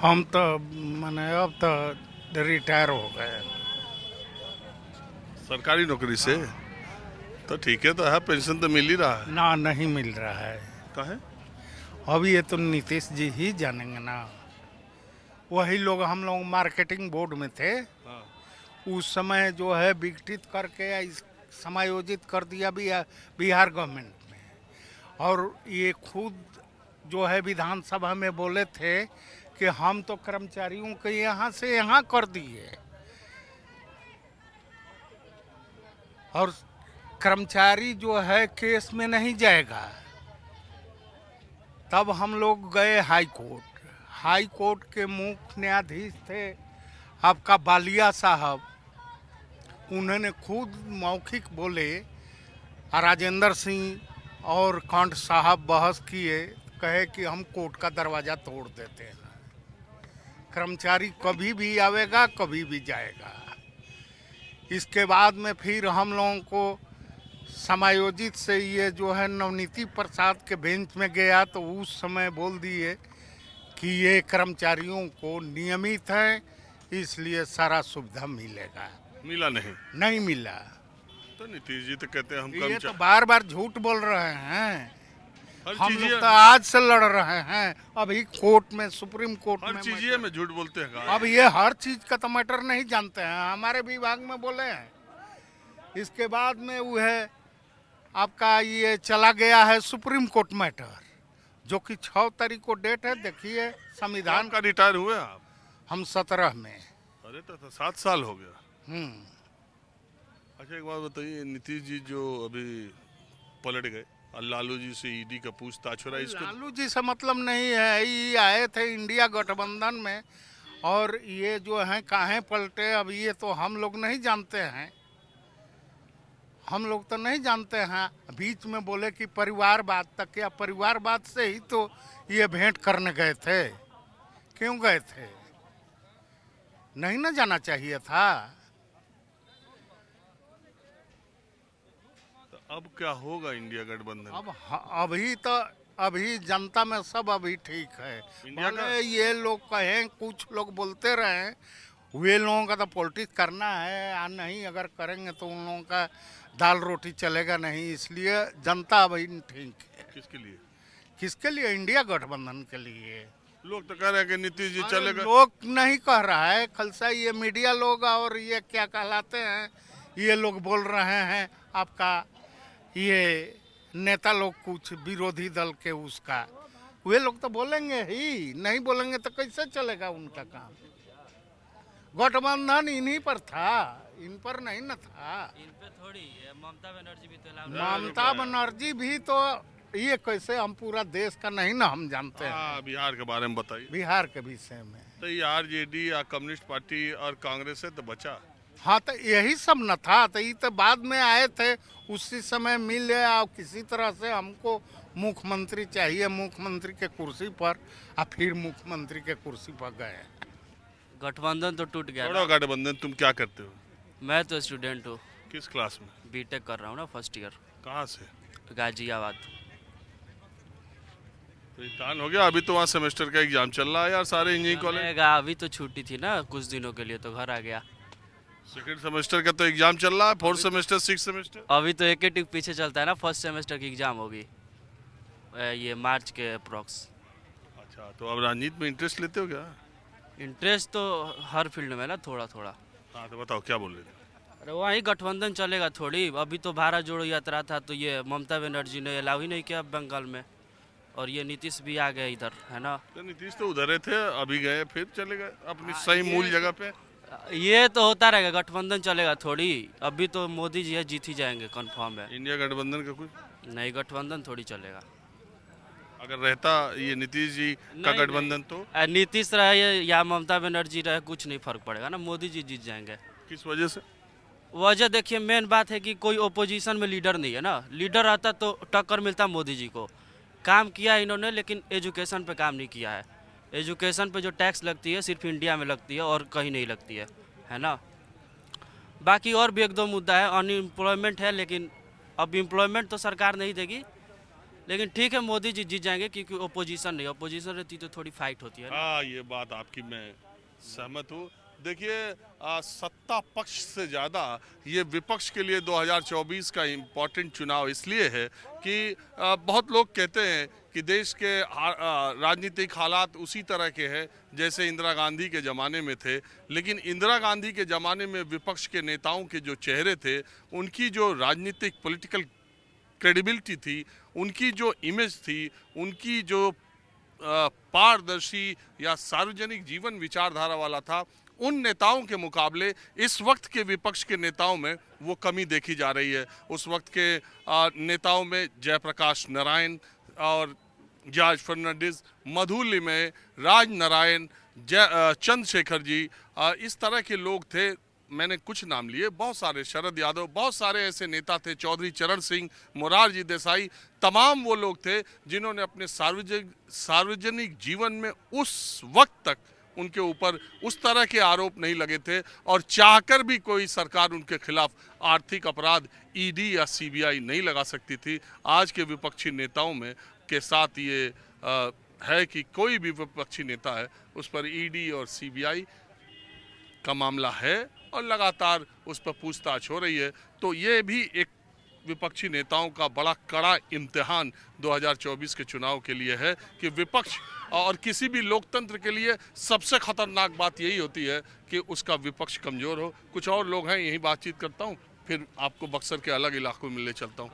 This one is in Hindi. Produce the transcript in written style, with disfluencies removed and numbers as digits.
हम तो माने अब तो रिटायर हो गए। सरकारी नौकरी से तो ठीक है, तो है, पेंशन तो मिल ही रहा है। ना नहीं मिल रहा है। काहे? अब ये तो नीतीश जी ही जानेंगे ना। वही लोग, हम लोग मार्केटिंग बोर्ड में थे हाँ। उस समय, जो है विघटित करके समायोजित कर दिया बिहार गवर्नमेंट में। और ये खुद जो है विधानसभा में बोले थे कि हम तो कर्मचारियों के यहाँ से यहाँ कर दिए, और कर्मचारी जो है केस में नहीं जाएगा। तब हम लोग गए हाई कोर्ट। हाई कोर्ट के मुख्य न्यायाधीश थे आपका बालिया साहब। उन्होंने खुद मौखिक बोले, राजेंद्र सिंह और कंठ साहब बहस किए, कहे कि हम कोर्ट का दरवाज़ा तोड़ देते हैं, कर्मचारी कभी भी आवेगा कभी भी जाएगा। इसके बाद में फिर हम लोगों को समायोजित से ये जो है नवनीति प्रसाद के बेंच में गया, तो उस समय बोल दिए कि ये कर्मचारियों को नियमित है, इसलिए सारा सुविधा मिलेगा। मिला नहीं। नहीं मिला। तो नीतीश जी तो कहते हैं हम ये तो कर्मचारी, बार बार झूठ बोल रहे हैं। हर हम चीज लोग तो आज से लड़ रहे हैं, अभी कोर्ट में, सुप्रीम कोर्ट हर में चीज मैटर। में झूठ बोलते हैं का? अब ये हर चीज का तो मैटर नहीं जानते हैं, हमारे विभाग में बोले हैं। इसके बाद में वो है आपका ये चला गया है सुप्रीम कोर्ट मैटर, जो कि 6 तारीख को डेट है। देखिए संविधान का रिटायर हुए आप? हम 17 में। अरे तो 7 साल हो गया। हम्म। अच्छा एक बात बताइए, नीतीश जी जो अभी पलट गए और लालू जी से ईडी का पूछताछ हो रहा है, इसको लालू जी से मतलब नहीं है, ये आए थे इंडिया गठबंधन में, और ये जो हैं काहे पलटे, अब ये तो हम लोग नहीं जानते हैं। हम लोग तो नहीं जानते हैं। बीच में बोले कि परिवारवाद तक, क्या परिवारवाद से ही तो ये भेंट करने गए थे? क्यों गए थे? नहीं ना जाना चाहिए था। तो अब क्या होगा इंडिया गठबंधन? अभी तो, अभी जनता में सब अभी ठीक है। इंडिया का भले ये लोग कहें, कुछ लोग बोलते रहे, वे लोगों का तो पॉलिटिक्स करना है, या नहीं अगर करेंगे तो उन लोगों का दाल रोटी चलेगा नहीं, इसलिए जनता अभी ठीक है। किसके लिए? किसके लिए? इंडिया गठबंधन के लिए। लोग तो कह रहे हैं कि नीतीश जी अरे चलेगा। लोग नहीं कह रहा है, खलसा ये मीडिया लोग और ये क्या कहलाते हैं, ये लोग बोल रहे हैं आपका, ये नेता लोग कुछ विरोधी दल के उसका, वे लोग तो बोलेंगे ही, नहीं बोलेंगे तो कैसे चलेगा उनका काम? गठबंधन इन्हीं पर था, इन पर नहीं न था। इन पे थोड़ी है, ममता बनर्जी भी तो ममता बनर्जी भी तो, ये कैसे, हम पूरा देश का नहीं ना हम जानते हैं। हाँ, बिहार के बारे में बताइए। बिहार के विषय में तो ये आरजेडी या कम्युनिस्ट पार्टी और कांग्रेस से तो बचा। हाँ, तो यही सब न था, तो ये तो बाद में आए थे, उसी समय मिले, और किसी तरह से हमको मुख्यमंत्री चाहिए, मुख्यमंत्री के कुर्सी पर, और फिर मुख्यमंत्री के कुर्सी पर गए। गठबंधन तो टूट गया छोड़ो ना। गठबंधन, तुम क्या करते हो? मैं तो स्टूडेंट हूँ, किस क्लास में? बीटेक कर रहा हूँ ना, फर्स्ट ईयर, कहाँ से? गाजियाबाद। तो इम्तिहान हो गया? अभी तो वहाँ सेमेस्टर का एग्जाम चल रहा है यार, सारे इंजीनियरिंग कॉलेज। चलेगा, अभी तो छुट्टी थी ना कुछ दिनों के लिए, तो घर आ गया। सेकंड सेमेस्टर का तो एग्जाम चल रहा है, फोर्थ सेमेस्टर, सिक्स सेमेस्टर। अभी तो एक टिक पीछे चलता है ना, फर्स्ट सेमेस्टर की एग्जाम होगी ये मार्च के अप्रॉक्स। अच्छा, तो अब राजनीति में इंटरेस्ट लेते हो क्या? इंटरेस्ट तो हर फील्ड में ना, थोड़ा थोड़ा। हाँ तो बताओ क्या बोल रहे थे? अरे वही गठबंधन चलेगा थोड़ी। अभी तो भारत जोड़ो यात्रा था, तो ये ममता बनर्जी ने अलाउ ही नहीं किया बंगाल में, और ये नीतीश भी आ गए इधर, है ना। तो नीतीश तो उधर ही थे, अभी गए फिर चले गए अपनी सही मूल जगह पे। ये तो होता रहेगा, गठबंधन चलेगा थोड़ी। अभी तो मोदी जी है, जीत ही जाएंगे, कंफर्म है। इंडिया गठबंधन का कुछ नहीं, गठबंधन थोड़ी चलेगा। अगर रहता ये नीतीश जी का नहीं, गठबंधन तो नीतीश रहे या ममता बनर्जी रहे, कुछ नहीं फर्क पड़ेगा ना, मोदी जी जीत जाएंगे। किस वजह से? वजह देखिए, मेन बात है कि कोई ओपोजिशन में लीडर नहीं है ना। लीडर रहता तो टक्कर मिलता मोदी जी को। काम किया इन्होंने, लेकिन एजुकेशन पे काम नहीं किया है। एजुकेशन पे जो टैक्स लगती है सिर्फ इंडिया में लगती है और कहीं नहीं लगती है ना। बाकी और भी एक दो मुद्दा है, अनएम्प्लॉयमेंट है, लेकिन अब एम्प्लॉयमेंट तो सरकार नहीं देगी, लेकिन ठीक है, मोदी जी जीत जाएंगे क्योंकि ओपोजिशन नहीं, ओपोजिशन रहती तो थोड़ी फाइट होती है ना। हाँ, ये बात आपकी मैं सहमत हूँ। देखिए, सत्ता पक्ष से ज़्यादा ये विपक्ष के लिए 2024 का इम्पोर्टेंट चुनाव इसलिए है कि बहुत लोग कहते हैं कि देश के राजनीतिक हालात उसी तरह के हैं जैसे इंदिरा गांधी के ज़माने में थे, लेकिन इंदिरा गांधी के ज़माने में विपक्ष के नेताओं के जो चेहरे थे, उनकी जो राजनीतिक पॉलिटिकल क्रेडिबिलिटी थी, उनकी जो इमेज थी, उनकी जो पारदर्शी या सार्वजनिक जीवन विचारधारा वाला था, उन नेताओं के मुकाबले इस वक्त के विपक्ष के नेताओं में वो कमी देखी जा रही है। उस वक्त के नेताओं में जयप्रकाश नारायण और जॉर्ज फर्नांडिस, मधु लिमय, राज नारायण, चंद्रशेखर जी, इस तरह के लोग थे। मैंने कुछ नाम लिए, बहुत सारे, शरद यादव, बहुत सारे ऐसे नेता थे, चौधरी चरण सिंह, मोरारजी देसाई, तमाम वो लोग थे जिन्होंने अपने सार्वजनिक जीवन में उस वक्त तक उनके ऊपर उस तरह के आरोप नहीं लगे थे और चाहकर भी कोई सरकार उनके खिलाफ आर्थिक अपराध ईडी या सीबीआई नहीं लगा सकती थी। आज के विपक्षी नेताओं में के साथ ये है कि कोई भी विपक्षी नेता है उस पर ईडी और सीबीआई का मामला है और लगातार उस पर पूछताछ हो रही है। तो ये भी एक विपक्षी नेताओं का बड़ा कड़ा इम्तिहान 2024 के चुनाव के लिए है कि विपक्ष, और किसी भी लोकतंत्र के लिए सबसे खतरनाक बात यही होती है कि उसका विपक्ष कमजोर हो। कुछ और लोग हैं, यही बातचीत करता हूँ, फिर आपको बक्सर के अलग इलाकों में ले चलता हूँ।